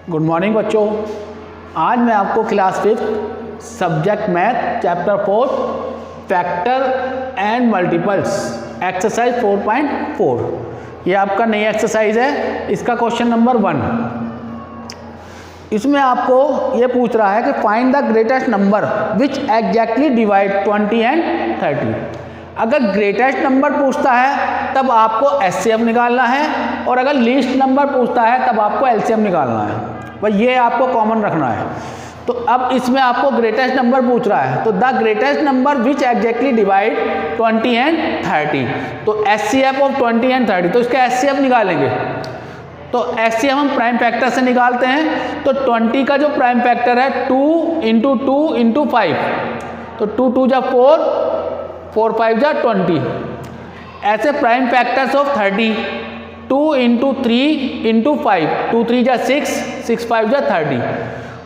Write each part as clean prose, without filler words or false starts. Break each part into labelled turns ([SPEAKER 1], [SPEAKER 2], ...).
[SPEAKER 1] Good morning बच्चों। आज मैं आपको class 5 subject math chapter 4 factor and multiples exercise 4.4 ये आपका नई एक्सरसाइज है। इसका क्वेश्चन नंबर 1, इसमें आपको ये पूछ रहा है कि find the greatest number which exactly divide 20 and 30। अगर ग्रेटेस्ट नंबर पूछता है तब आपको एचसीएफ निकालना है, और अगर लीस्ट नंबर पूछता है तब आपको एलसीएम निकालना है। बस ये आपको कॉमन रखना है। तो अब इसमें आपको ग्रेटेस्ट नंबर पूछ रहा है, तो the greatest number which exactly divide 20 and 30। तो एचसीएफ ऑफ 20 एंड 30, तो इसका एचसीएफ निकालेंगे। तो एचसीएफ हम प्राइम फैक्टर से निकालते हैं। तो 20 का जो प्राइम फैक्टर है 2 इंटू 2 इंटू 5, तो 2 2 जा 4, 4 5 जा 20। ऐसे prime factors of 30, 2 into 3 into 5, 2 3 जा 6, 6 5 जा 30।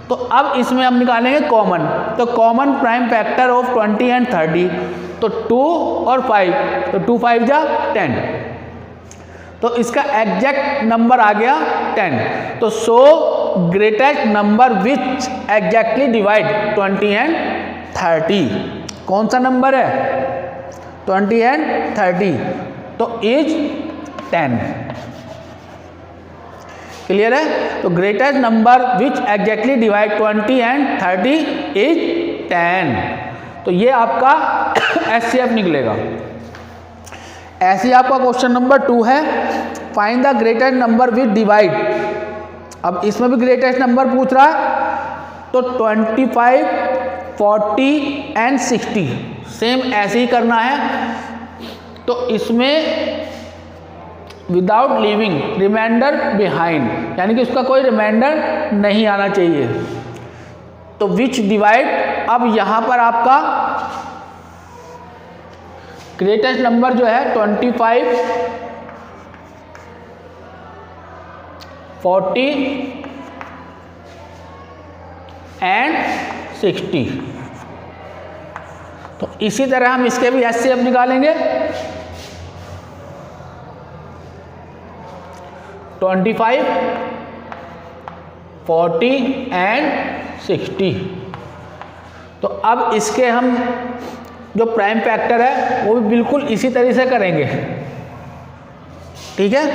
[SPEAKER 1] तो अब इसमें हम निकालेंगे कॉमन। तो common prime factor of 20 and 30, तो 2 और 5, तो 2 5 जा 10। तो इसका एग्जैक्ट नंबर आ गया 10। तो सो greatest number which exactly divide 20 and 30 कौन सा नंबर है? 20 एंड 30, तो इज 10। क्लियर है? तो greatest number which exactly divide 20 and 30 is 10। तो ये आपका एचसीएफ निकलेगा। ऐसे ही आपका क्वेश्चन नंबर 2 है, find the greatest number which divide. अब इसमें भी ग्रेटेस्ट नंबर पूछ रहा है। तो 25, 40 एंड 60 सेम ऐसे ही करना है। तो इसमें विदाउट लीविंग रिमाइंडर बिहाइंड, यानी कि उसका कोई रिमाइंडर नहीं आना चाहिए। तो विच डिवाइड, अब यहां पर आपका ग्रेटेस्ट नंबर जो है 25, 40 एंड 60। तो इसी तरह हम इसके भी एचसीएफ निकालेंगे। 25, 40 एंड 60। तो अब इसके हम जो प्राइम फैक्टर है वो भी बिल्कुल इसी तरीके से करेंगे। ठीक है?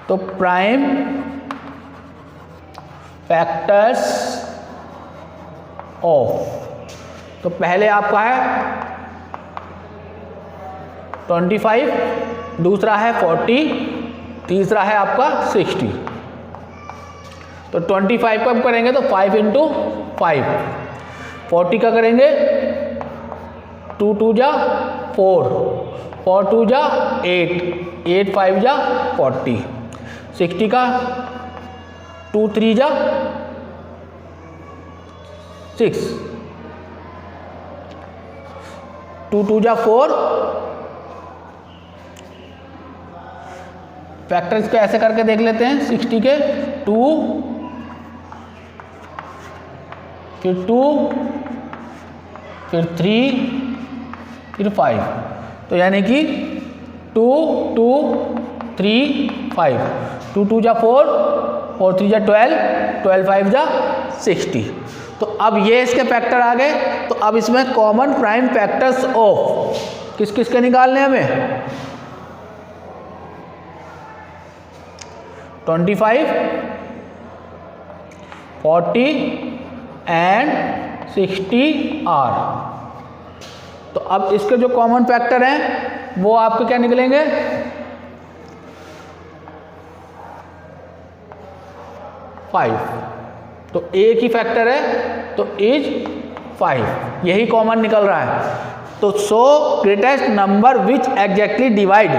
[SPEAKER 1] तो प्राइम फैक्टर्स ऑफ, तो पहले आपका है 25, दूसरा है 40, तीसरा है आपका 60। तो 25 कब करेंगे? तो 5 इंटू 5। 40 का करेंगे 2 2 जा 4, 4 2 जा 8, 8 5 जा 40। 60 का 2 3 जा 6, 2 2 जा 4। फैक्टर्स को ऐसे करके देख लेते हैं। 60 के 2, फिर 2, फिर 3, फिर 5। तो यानी कि 2 2 3 5, 2 2 जा 4, 4 3 जा 12, 12 5 जा 60। तो अब ये इसके फैक्टर आ गए। तो अब इसमें कॉमन प्राइम फैक्टर्स ऑफ किस किस के निकालने हमें? 25, 40 एंड 60 आर। तो अब इसके जो कॉमन फैक्टर हैं वो आपके क्या निकलेंगे? 5। तो एक ही फैक्टर है, तो इज 5, यही कॉमन निकल रहा है। तो सो greatest number which exactly divide,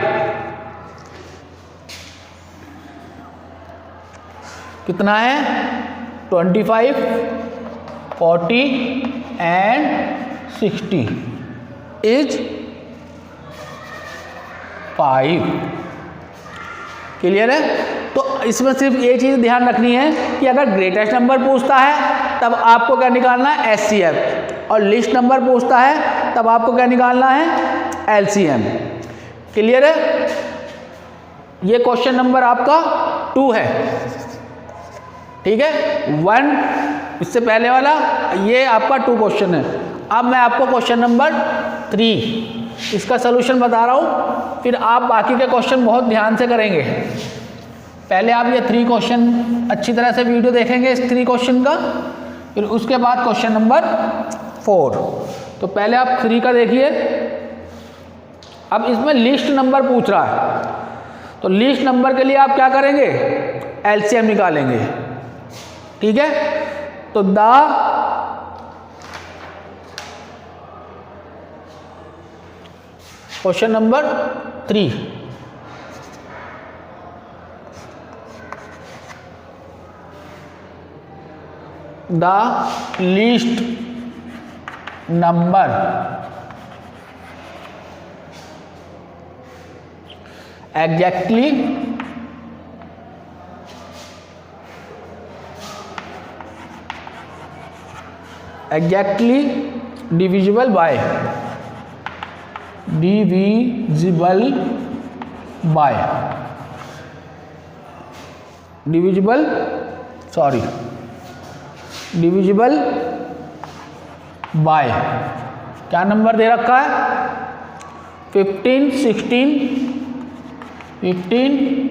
[SPEAKER 1] कितना है? 25, 40 एंड 60 इज 5। क्लियर है? तो इसमें सिर्फ ये चीज़ ध्यान रखनी है कि अगर ग्रेटेस्ट नंबर पूछता है तब आपको क्या निकालना है? एचसीएफ, और लिस्ट नंबर पूछता है तब आपको क्या निकालना है? एलसीएम। क्लियर है? ये क्वेश्चन नंबर आपका 2 है, ठीक है। 1 इससे पहले वाला, ये आपका 2 क्वेश्चन है। अब मैं आपको क्वेश्चन नंबर 3 इसका सोल्यूशन बता रहा हूँ, फिर आप बाकी के क्वेश्चन बहुत ध्यान से करेंगे। पहले आप ये 3 क्वेश्चन अच्छी तरह से वीडियो देखेंगे इस 3 क्वेश्चन का, फिर उसके बाद क्वेश्चन नंबर 4। तो पहले आप 3 का देखिए। अब इसमें लिस्ट नंबर पूछ रहा है, तो लिस्ट नंबर के लिए आप क्या करेंगे, एलसीएम निकालेंगे, ठीक है। तो question number 3, the list number exactly divisible by क्या नंबर दे रखा है, 15, 16, 18,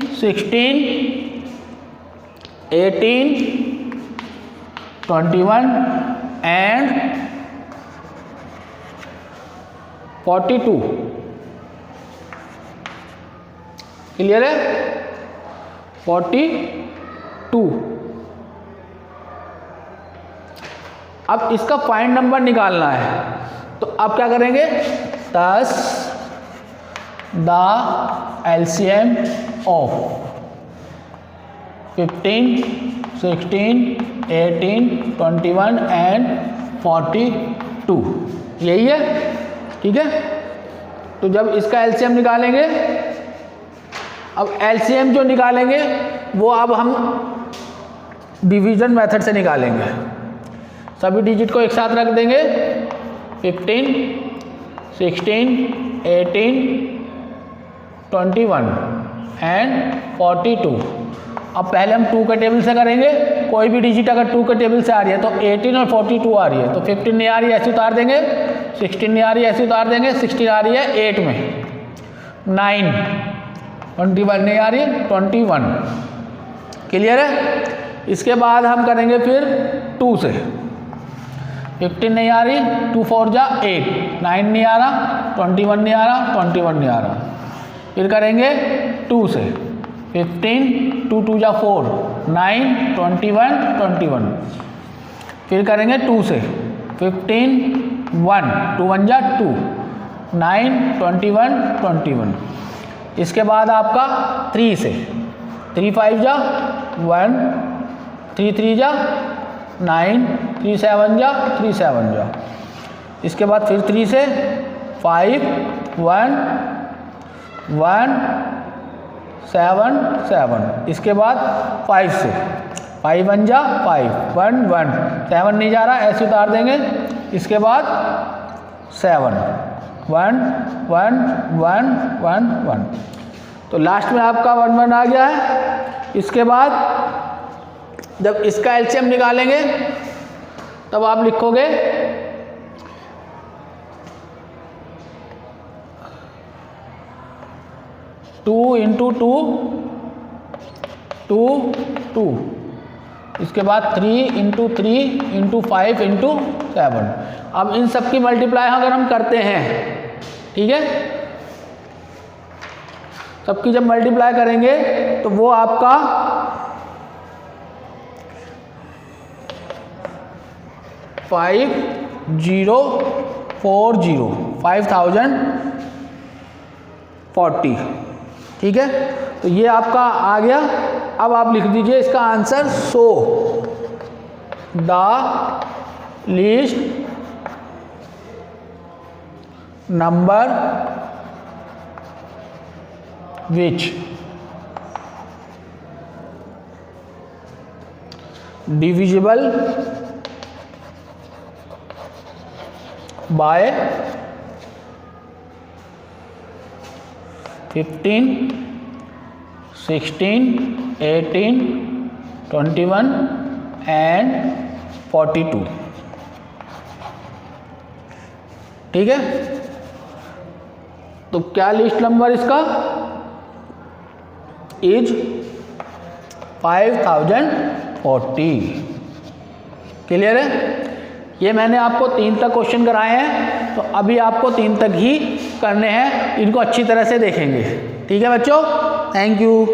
[SPEAKER 1] 21 एंड 42। क्लियर है, 42। अब इसका फाइंड नंबर निकालना है, तो आप क्या करेंगे, 10 द एलसीएम ऑफ 15, 16, 18, 21 एंड 42, यही है, ठीक है। तो जब इसका एलसीएम निकालेंगे, अब एलसीएम जो निकालेंगे वो अब हम डिवीजन मेथड से निकालेंगे। सभी डिजिट को एक साथ रख देंगे, 15, 16, 18, 21 एंड 42। अब पहले हम 2 के टेबल से करेंगे। कोई भी डिजिट अगर 2 के टेबल से आ रही है तो 18 और 42 आ रही है, तो 15 नहीं आ रही है ऐसे उतार देंगे, 16 नहीं आ रही है ऐसे उतार देंगे, 16 आ रही है 8 में, 9, 21 नहीं आ रही है 21। क्लियर है। इसके बाद हम करेंगे फिर 2 से, 15 नहीं आ रही, 2 4 जा 8, 9 नहीं आ रहा, 21 नहीं आ रहा, 21 नहीं आ रहा। फिर करेंगे 2 से, 15, 2 2 जा 4, 9, 21, 21। फिर करेंगे 2 से, 15, 1, 2 1 जा 2, 9, 21, 21। इसके बाद आपका 3 से, 3 5 जा 1, 3 3 जा 9, 3 7 जा 3 7 जा। इसके बाद फिर 3 से 5 1 1 7 7। इसके बाद 5 से, 5 1 जा 5 1 1, 7 नहीं जा रहा ऐसे उतार देंगे। इसके बाद 7 1 1 1 1 1। तो लास्ट में आपका 1 1 आ गया है। इसके बाद जब इसका एलसीएम निकालेंगे तब आप लिखोगे 2 × 2 2 2। इसके बाद 3 × 3 × 5 × 7। अब इन सब की मल्टीप्लाई अगर हम करते हैं, ठीक है, सबकी जब मल्टीप्लाई करेंगे तो वो आपका 5040, ठीक है। तो ये आपका आ गया। अब आप लिख दीजिए इसका answer. So the least number which divisible by 15, 16, 18, 21 and 42। ठीक है, तो क्या लिस्ट नंबर इसका इज 5040। क्लियर है? ये मैंने आपको 3 तक क्वेश्चन कराए हैं, तो अभी आपको 3 तक ही करने हैं, इनको अच्छी तरह से देखेंगे। ठीक है बच्चों, थैंक यू।